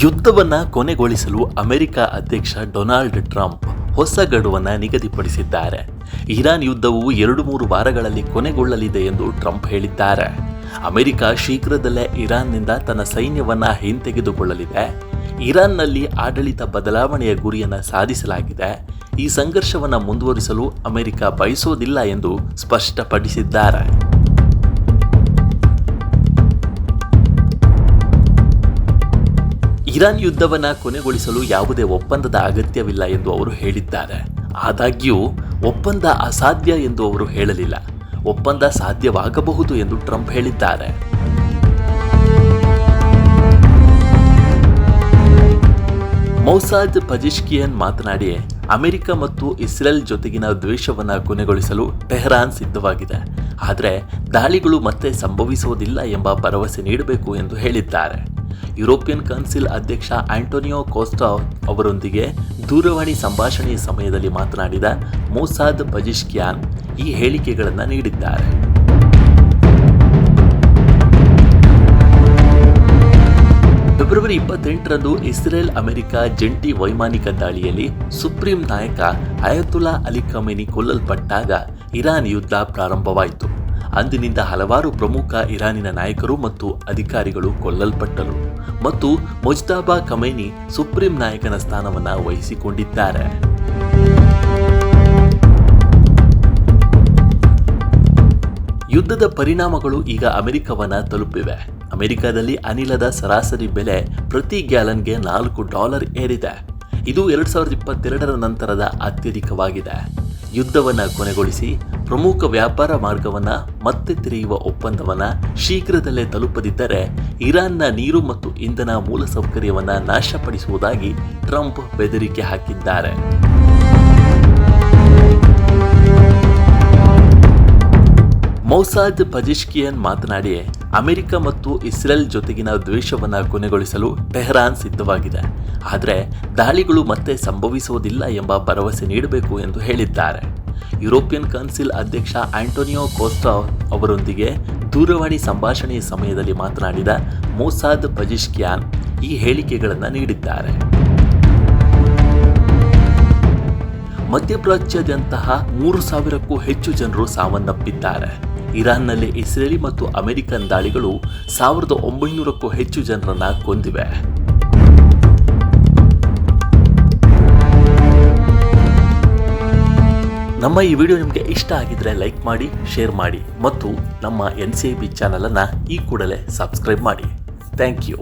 ಯುದ್ಧವನ್ನು ಕೊನೆಗೊಳಿಸಲು ಅಮೆರಿಕ ಅಧ್ಯಕ್ಷ ಡೊನಾಲ್ಡ್ ಟ್ರಂಪ್ ಹೊಸ ಗಡುವನ್ನು ನಿಗದಿಪಡಿಸಿದ್ದಾರೆ. ಇರಾನ್ ಯುದ್ಧವು 2-3 ವಾರಗಳಲ್ಲಿ ಕೊನೆಗೊಳ್ಳಲಿದೆ ಎಂದು ಟ್ರಂಪ್ ಹೇಳಿದ್ದಾರೆ. ಅಮೆರಿಕ ಶೀಘ್ರದಲ್ಲೇ ಇರಾನ್ನಿಂದ ತನ್ನ ಸೈನ್ಯವನ್ನು ಹಿಂತೆಗೆದುಕೊಳ್ಳಲಿದೆ. ಇರಾನ್ನಲ್ಲಿ ಆಡಳಿತ ಬದಲಾವಣೆಯ ಗುರಿಯನ್ನು ಸಾಧಿಸಲಾಗಿದೆ. ಈ ಸಂಘರ್ಷವನ್ನು ಮುಂದುವರಿಸಲು ಅಮೆರಿಕ ಬಯಸೋದಿಲ್ಲ ಎಂದು ಸ್ಪಷ್ಟಪಡಿಸಿದ್ದಾರೆ. ಇರಾನ್ ಯುದ್ಧವನ್ನು ಕೊನೆಗೊಳಿಸಲು ಯಾವುದೇ ಒಪ್ಪಂದದ ಅಗತ್ಯವಿಲ್ಲ ಎಂದು ಅವರು ಹೇಳಿದ್ದಾರೆ. ಆದಾಗ್ಯೂ ಒಪ್ಪಂದ ಅಸಾಧ್ಯ ಎಂದು ಅವರು ಹೇಳಲಿಲ್ಲ. ಒಪ್ಪಂದ ಸಾಧ್ಯವಾಗಬಹುದು ಎಂದು ಟ್ರಂಪ್ ಹೇಳಿದ್ದಾರೆ. ಮೌಸಾದ್ ಪಜಿಶ್ಕಿಯನ್ ಮಾತನಾಡಿ, ಅಮೆರಿಕ ಮತ್ತು ಇಸ್ರೇಲ್ ಜೊತೆಗಿನ ದ್ವೇಷವನ್ನು ಕೊನೆಗೊಳಿಸಲು ಟೆಹರಾನ್ ಸಿದ್ಧವಾಗಿದೆ. ಆದರೆ ದಾಳಿಗಳು ಮತ್ತೆ ಸಂಭವಿಸುವುದಿಲ್ಲ ಎಂಬ ಭರವಸೆ ನೀಡಬೇಕು ಎಂದು ಹೇಳಿದ್ದಾರೆ. ಯುರೋಪಿಯನ್ ಕೌನ್ಸಿಲ್ ಅಧ್ಯಕ್ಷ ಆಂಟೋನಿಯೋ ಕೋಸ್ಟಾ ಅವರೊಂದಿಗೆ ದೂರವಾಣಿ ಸಂಭಾಷಣೆಯ ಸಮಯದಲ್ಲಿ ಮಾತನಾಡಿದ ಮೌಸಾದ್ ಪಜಿಶ್ಕಿಯಾನ್ ಈ ಹೇಳಿಕೆಗಳನ್ನು ನೀಡಿದ್ದಾರೆ. ಫೆಬ್ರವರಿ 28ರಂದು ಇಸ್ರೇಲ್ ಅಮೆರಿಕ ಜಂಟಿ ವೈಮಾನಿಕ ದಾಳಿಯಲ್ಲಿ ಸುಪ್ರೀಂ ನಾಯಕ ಅಯತುಲ್ಲಾ ಅಲಿ ಖಮೇನಿ ಕೊಲ್ಲಲ್ಪಟ್ಟಾಗ ಇರಾನ್ ಯುದ್ಧ ಪ್ರಾರಂಭವಾಯಿತು. ಅಂದಿನಿಂದ ಹಲವಾರು ಪ್ರಮುಖ ಇರಾನಿನ ನಾಯಕರು ಮತ್ತು ಅಧಿಕಾರಿಗಳು ಕೊಲ್ಲಲ್ಪಟ್ಟರು ಮತ್ತು ಮುಜ್ತಬಾ ಖಮೇನಿ ಸುಪ್ರೀಂ ನಾಯಕನ ಸ್ಥಾನವನ್ನು ವಹಿಸಿಕೊಂಡಿದ್ದಾರೆ. ಯುದ್ಧದ ಪರಿಣಾಮಗಳು ಈಗ ಅಮೆರಿಕವನ್ನು ತಲುಪಿವೆ. ಅಮೆರಿಕದಲ್ಲಿ ಅನಿಲದ ಸರಾಸರಿ ಬೆಲೆ ಪ್ರತಿ ಗ್ಯಾಲನ್ಗೆ $4 ಏರಿದೆ. ಇದು 2022ರ ನಂತರದ ಅತ್ಯಧಿಕವಾಗಿದೆ. ಯುದ್ಧವನ್ನು ಕೊನೆಗೊಳಿಸಿ ಪ್ರಮುಖ ವ್ಯಾಪಾರ ಮಾರ್ಗವನ್ನು ಮತ್ತೆ ತೆರೆಯುವ ಒಪ್ಪಂದವನ್ನು ಶೀಘ್ರದಲ್ಲೇ ತಲುಪದಿದ್ದರೆ ಇರಾನ್ನ ನೀರು ಮತ್ತು ಇಂಧನ ಮೂಲಸೌಕರ್ಯವನ್ನು ನಾಶಪಡಿಸುವುದಾಗಿ ಟ್ರಂಪ್ ಬೆದರಿಕೆ ಹಾಕಿದ್ದಾರೆ. ಮೌಸಾದ್ ಪಜಿಶ್ಕಿಯನ್ ಮಾತನಾಡಿ, ಅಮೆರಿಕ ಮತ್ತು ಇಸ್ರೇಲ್ ಜೊತೆಗಿನ ದ್ವೇಷವನ್ನು ಕೊನೆಗೊಳಿಸಲು ಟೆಹರಾನ್ ಸಿದ್ಧವಾಗಿದೆ. ಆದರೆ ದಾಳಿಗಳು ಮತ್ತೆ ಸಂಭವಿಸುವುದಿಲ್ಲ ಎಂಬ ಭರವಸೆ ನೀಡಬೇಕು ಎಂದು ಹೇಳಿದ್ದಾರೆ. ಯುರೋಪಿಯನ್ ಕೌನ್ಸಿಲ್ ಅಧ್ಯಕ್ಷ ಆಂಟೋನಿಯೋ ಕೋಸ್ಟಾ ಅವರೊಂದಿಗೆ ದೂರವಾಣಿ ಸಂಭಾಷಣೆಯ ಸಮಯದಲ್ಲಿ ಮಾತನಾಡಿದ ಮೌಸಾದ್ ಪಜಿಶ್ಕಿಯಾನ್ ಈ ಹೇಳಿಕೆಗಳನ್ನು ನೀಡಿದ್ದಾರೆ. ಮಧ್ಯಪ್ರಾಚ್ಯದಂತಹ 3,000ಕ್ಕೂ ಹೆಚ್ಚು ಜನರು ಸಾವನ್ನಪ್ಪಿದ್ದಾರೆ. ಇರಾನ್ನಲ್ಲಿ ಇಸ್ರೇಲಿ ಮತ್ತು ಅಮೆರಿಕನ್ ದಾಳಿಗಳು 1,900ಕ್ಕೂ ಹೆಚ್ಚು ಜನರನ್ನು ಕೊಂದಿವೆ. ನಮ್ಮ ಈ ವಿಡಿಯೋ ನಿಮಗೆ ಇಷ್ಟ ಆಗಿದ್ರೆ ಲೈಕ್ ಮಾಡಿ, ಶೇರ್ ಮಾಡಿ ಮತ್ತು ನಮ್ಮ NCIB ಚಾನಲನ್ನು ಈ ಕೂಡಲೇ ಸಬ್ಸ್ಕ್ರೈಬ್ ಮಾಡಿ. Thank you.